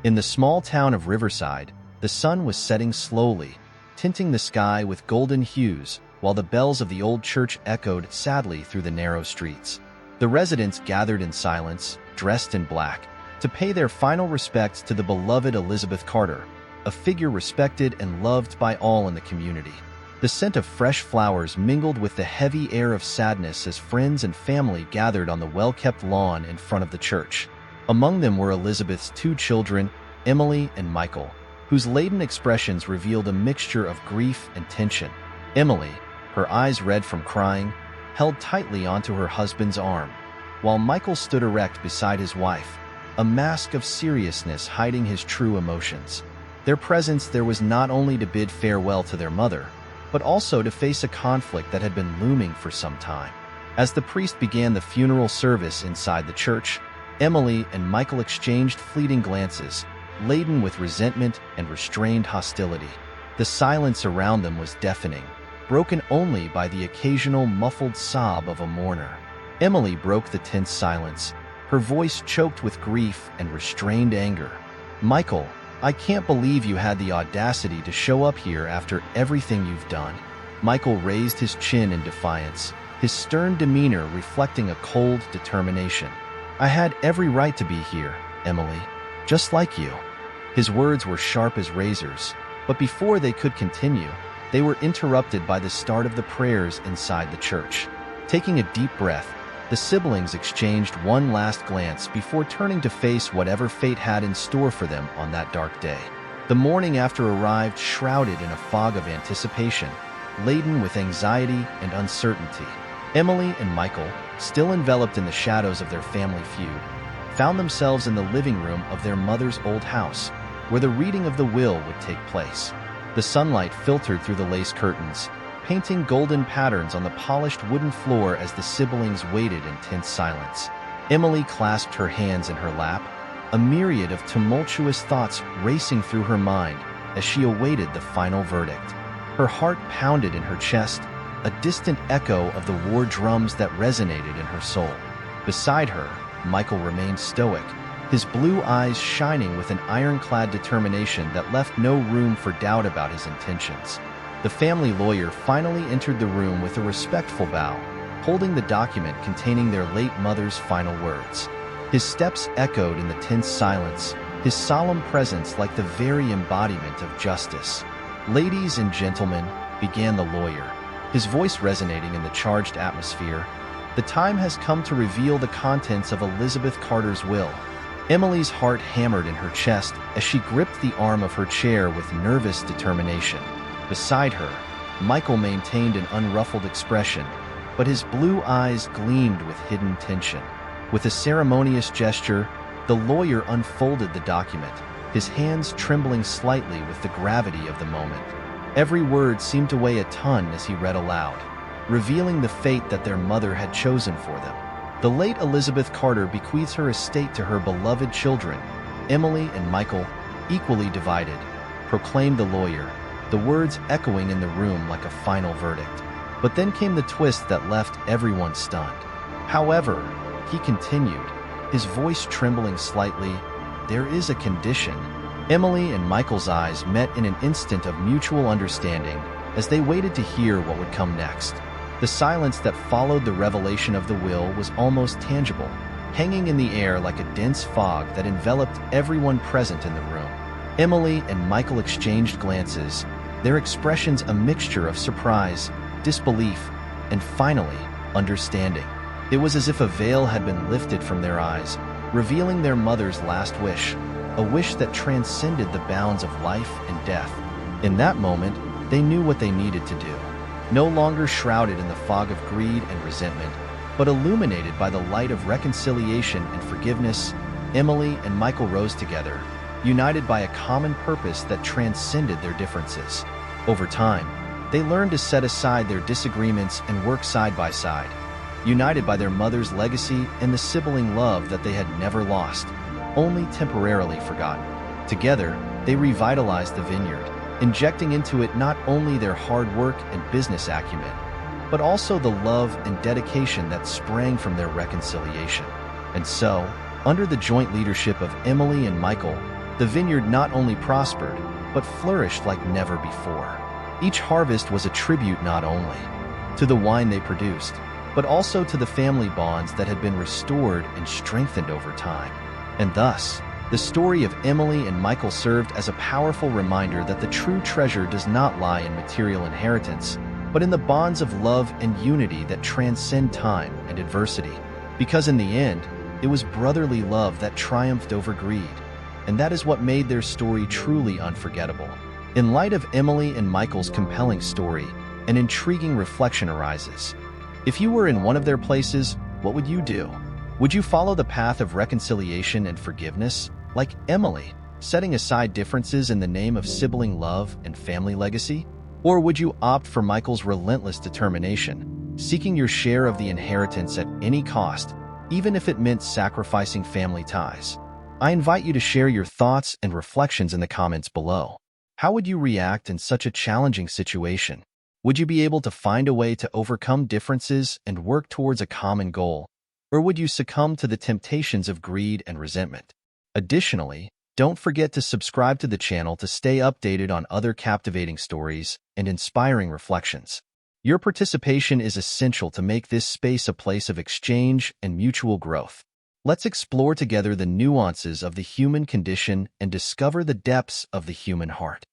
In the small town of Riverside, the sun was setting slowly, tinting the sky with golden hues, while the bells of the old church echoed sadly through the narrow streets. The residents gathered in silence, dressed in black, to pay their final respects to the beloved Elizabeth Carter, a figure respected and loved by all in the community. The scent of fresh flowers mingled with the heavy air of sadness as friends and family gathered on the well-kept lawn in front of the church. Among them were Elizabeth's two children, Emily and Michael, whose laden expressions revealed a mixture of grief and tension. Emily, her eyes red from crying, held tightly onto her husband's arm, while Michael stood erect beside his wife, a mask of seriousness hiding his true emotions. Their presence there was not only to bid farewell to their mother, but also to face a conflict that had been looming for some time. As the priest began the funeral service inside the church, Emily and Michael exchanged fleeting glances, laden with resentment and restrained hostility. The silence around them was deafening, broken only by the occasional muffled sob of a mourner. Emily broke the tense silence, her voice choked with grief and restrained anger. "Michael, I can't believe you had the audacity to show up here after everything you've done." Michael raised his chin in defiance, his stern demeanor reflecting a cold determination. "I had every right to be here, Emily, just like you." His words were sharp as razors, but before they could continue, they were interrupted by the start of the prayers inside the church. Taking a deep breath, the siblings exchanged one last glance before turning to face whatever fate had in store for them on that dark day. The morning after arrived shrouded in a fog of anticipation, laden with anxiety and uncertainty. Emily and Michael, still enveloped in the shadows of their family feud, found themselves in the living room of their mother's old house, where the reading of the will would take place. The sunlight filtered through the lace curtains, painting golden patterns on the polished wooden floor as the siblings waited in tense silence. Emily clasped her hands in her lap, a myriad of tumultuous thoughts racing through her mind as she awaited the final verdict. Her heart pounded in her chest, a distant echo of the war drums that resonated in her soul. Beside her, Michael remained stoic, his blue eyes shining with an ironclad determination that left no room for doubt about his intentions. The family lawyer finally entered the room with a respectful bow, holding the document containing their late mother's final words. His steps echoed in the tense silence, his solemn presence like the very embodiment of justice. "Ladies and gentlemen," began the lawyer, his voice resonating in the charged atmosphere, "the time has come to reveal the contents of Elizabeth Carter's will." Emily's heart hammered in her chest as she gripped the arm of her chair with nervous determination. Beside her, Michael maintained an unruffled expression, but his blue eyes gleamed with hidden tension. With a ceremonious gesture, the lawyer unfolded the document, his hands trembling slightly with the gravity of the moment. Every word seemed to weigh a ton as he read aloud, revealing the fate that their mother had chosen for them. The late Elizabeth Carter bequeaths her estate to her beloved children, Emily and Michael, equally divided, proclaimed the lawyer, the words echoing in the room like a final verdict. But then came the twist that left everyone stunned. "However," he continued, his voice trembling slightly, "there is a condition." Emily and Michael's eyes met in an instant of mutual understanding as they waited to hear what would come next. The silence that followed the revelation of the will was almost tangible, hanging in the air like a dense fog that enveloped everyone present in the room. Emily and Michael exchanged glances, their expressions a mixture of surprise, disbelief, and finally, understanding. It was as if a veil had been lifted from their eyes, revealing their mother's last wish, a wish that transcended the bounds of life and death. In that moment, they knew what they needed to do. No longer shrouded in the fog of greed and resentment, but illuminated by the light of reconciliation and forgiveness, Emily and Michael rose together, united by a common purpose that transcended their differences. Over time, they learned to set aside their disagreements and work side by side, united by their mother's legacy and the sibling love that they had never lost, only temporarily forgotten. Together, they revitalized the vineyard, injecting into it not only their hard work and business acumen, but also the love and dedication that sprang from their reconciliation. And so, under the joint leadership of Emily and Michael, The vineyard not only prospered, but flourished like never before. Each harvest was a tribute not only to the wine they produced, but also to the family bonds that had been restored and strengthened over time. And thus, the story of Emily and Michael served as a powerful reminder that the true treasure does not lie in material inheritance, but in the bonds of love and unity that transcend time and adversity. Because in the end, it was brotherly love that triumphed over greed, and that is what made their story truly unforgettable. In light of Emily and Michael's compelling story, an intriguing reflection arises. If you were in one of their places, what would you do? Would you follow the path of reconciliation and forgiveness, like Emily, setting aside differences in the name of sibling love and family legacy? Or would you opt for Michael's relentless determination, seeking your share of the inheritance at any cost, even if it meant sacrificing family ties? I invite you to share your thoughts and reflections in the comments below. How would you react in such a challenging situation? Would you be able to find a way to overcome differences and work towards a common goal? Or would you succumb to the temptations of greed and resentment? Additionally, don't forget to subscribe to the channel to stay updated on other captivating stories and inspiring reflections. Your participation is essential to make this space a place of exchange and mutual growth. Let's explore together the nuances of the human condition and discover the depths of the human heart.